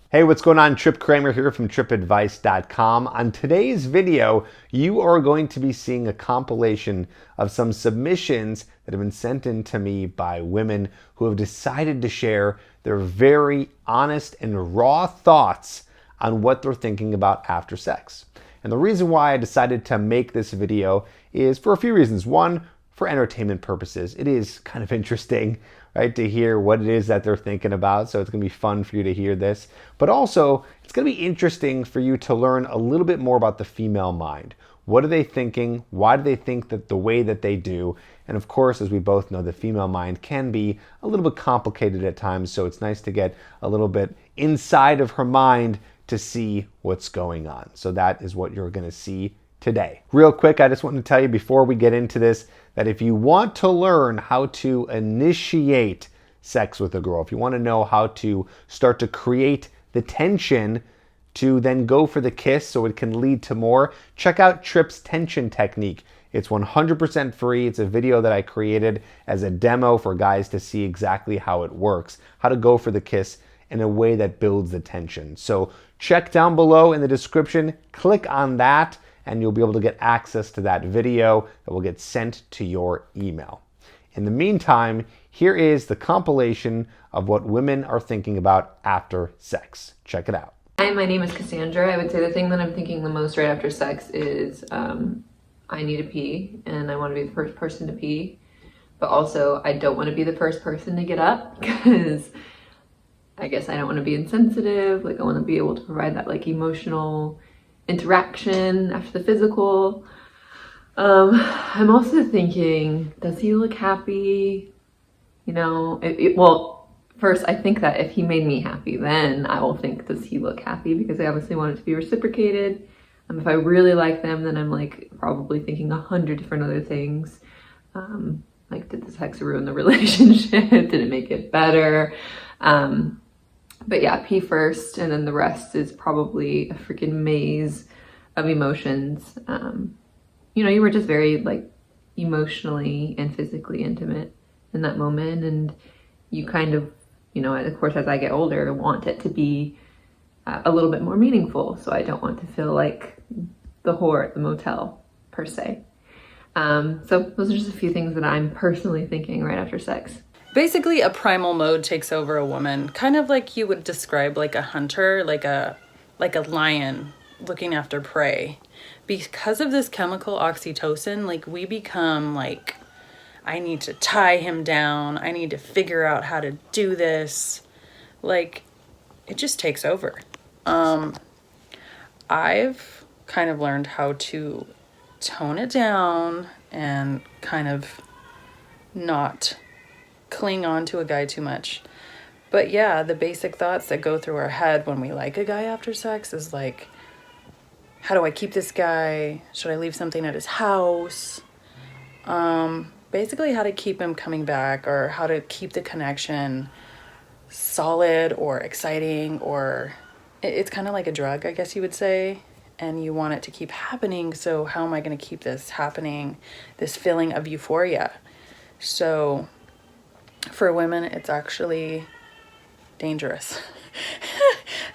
Hey, what's going on? Tripp here from trippadvice.com. On today's video, you are going to be seeing a compilation of some submissions that have been sent in to me by women who have decided to share their very honest and raw thoughts on what they're thinking about after sex. And the reason why I decided to make this video is for a few reasons. One, for entertainment purposes. It is kind of interesting, right, to hear what it is that they're thinking about. So it's going to be fun for you to hear this. But also, it's going to be interesting for you to learn a little bit more about the female mind. What are they thinking? Why do they think that the way that they do? And of course, as we both know, the female mind can be a little bit complicated at times. So it's nice to get a little bit inside of her mind to see what's going on. So that is what you're going to see today. Real quick, I just want to tell you before we get into this that if you want to learn how to initiate sex with a girl, if you want to know how to start to create the tension to then go for the kiss so it can lead to more, check out Tripp's tension technique. It's 100% free. It's a video that I created as a demo for guys to see exactly how it works, how to go for the kiss in a way that builds the tension. So check down below in the description, click on that, and you'll be able to get access to that video that will get sent to your email. In the meantime, here is the compilation of what women are thinking about after sex. Check it out. Hi, my name is Cassandra. I would say the thing that I'm thinking the most right after sex is I need to pee and I want to be the first person to pee, but also I don't want to be the first person to get up because I guess I don't want to be insensitive. Like I want to be able to provide that like emotional interaction after the physical. I'm also thinking, does he look happy? You know, well, first I think that if he made me happy, then I will think, does he look happy? Because I obviously want it to be reciprocated. If I really like them, then I'm like probably thinking 100 different other things. Like, did the sex ruin the relationship? Did it make it better? But yeah, pee first, and then the rest is probably a freaking maze of emotions. You know, you were just very like emotionally and physically intimate in that moment, and you kind of, you know, of course, as I get older, want it to be a little bit more meaningful. So I don't want to feel like the whore at the motel per se. So those are just a few things that I'm personally thinking right after sex. Basically, a primal mode takes over a woman, kind of like you would describe like a hunter, like a lion looking after prey. Because of this chemical oxytocin, like we become like, I need to tie him down. I need to figure out how to do this. Like, it just takes over. I've kind of learned how to tone it down and kind of not cling on to a guy too much. But yeah, the basic thoughts that go through our head when we like a guy after sex is like, how do I keep this guy? Should I leave something at his house? Basically how to keep him coming back, or how to keep the connection solid or exciting, or it's kind of like a drug, I guess you would say, and you want it to keep happening. So how am I going to keep this happening, this feeling of euphoria? So for women, it's actually dangerous.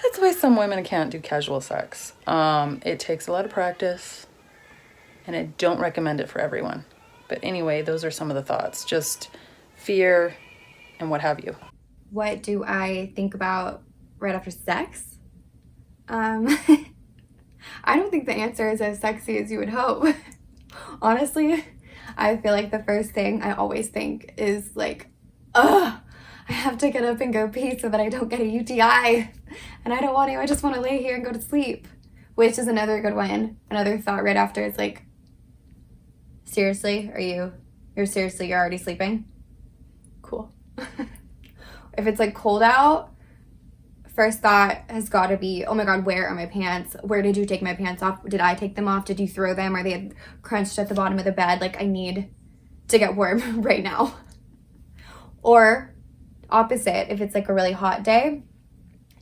That's why some women can't do casual sex. It takes a lot of practice, and I don't recommend it for everyone. But anyway, those are some of the thoughts. Just fear and what have you. What do I think about right after sex? I don't think the answer is as sexy as you would hope. Honestly, I feel like the first thing I always think is like, ugh, I have to get up and go pee so that I don't get a UTI. And I don't want to, I just want to lay here and go to sleep. Which is another good one. Another thought right after is like, seriously, you're already sleeping? Cool. If it's like cold out, first thought has got to be, oh my God, where are my pants? Where did you take my pants off? Did I take them off? Did you throw them? Are they crunched at the bottom of the bed? Like, I need to get warm right now. Or opposite, if it's like a really hot day,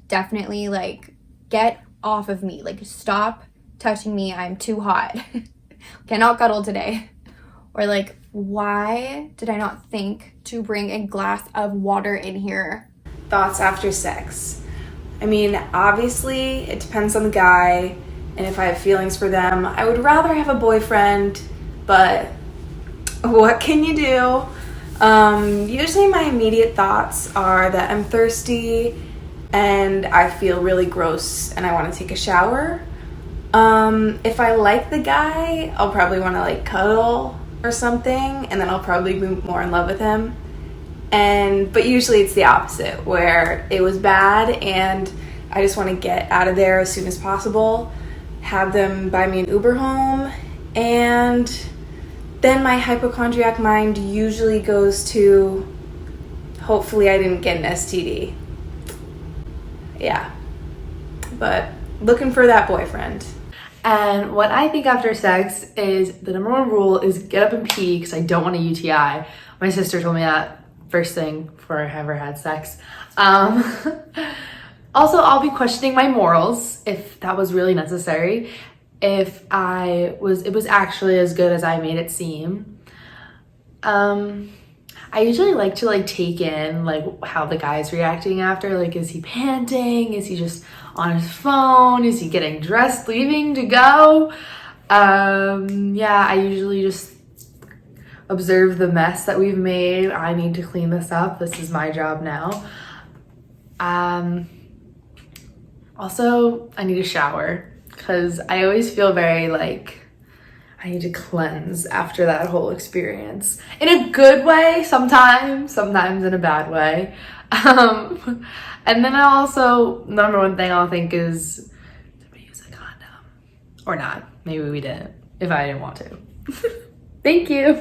definitely like get off of me. Like, stop touching me. I'm too hot. Cannot cuddle today. Or like, why did I not think to bring a glass of water in here? Thoughts after sex. I mean, obviously, it depends on the guy, and if I have feelings for them, I would rather have a boyfriend, but what can you do? Usually my immediate thoughts are that I'm thirsty and I feel really gross and I want to take a shower. If I like the guy, I'll probably want to like cuddle or something, and then I'll probably be more in love with him. But usually it's the opposite, where it was bad and I just want to get out of there as soon as possible, have them buy me an Uber home, and then my hypochondriac mind usually goes to, hopefully I didn't get an STD. Yeah, but looking for that boyfriend. And what I think after sex is the number one rule is get up and pee because I don't want a UTI. My sister told me that first thing before I ever had sex. Also, I'll be questioning my morals if that was really necessary. If it was actually as good as I made it seem. I usually like to like take in like how the guy's reacting after. Like, is he panting? Is he just on his phone? Is he getting dressed, leaving to go? Yeah, I usually just observe the mess that we've made. I need to clean this up. This is my job now. Also, I need a shower because I always feel very like I need to cleanse after that whole experience. In a good way, sometimes in a bad way. And then number one thing I'll think is, did we use a condom? Or not. Maybe we didn't, if I didn't want to. Thank you.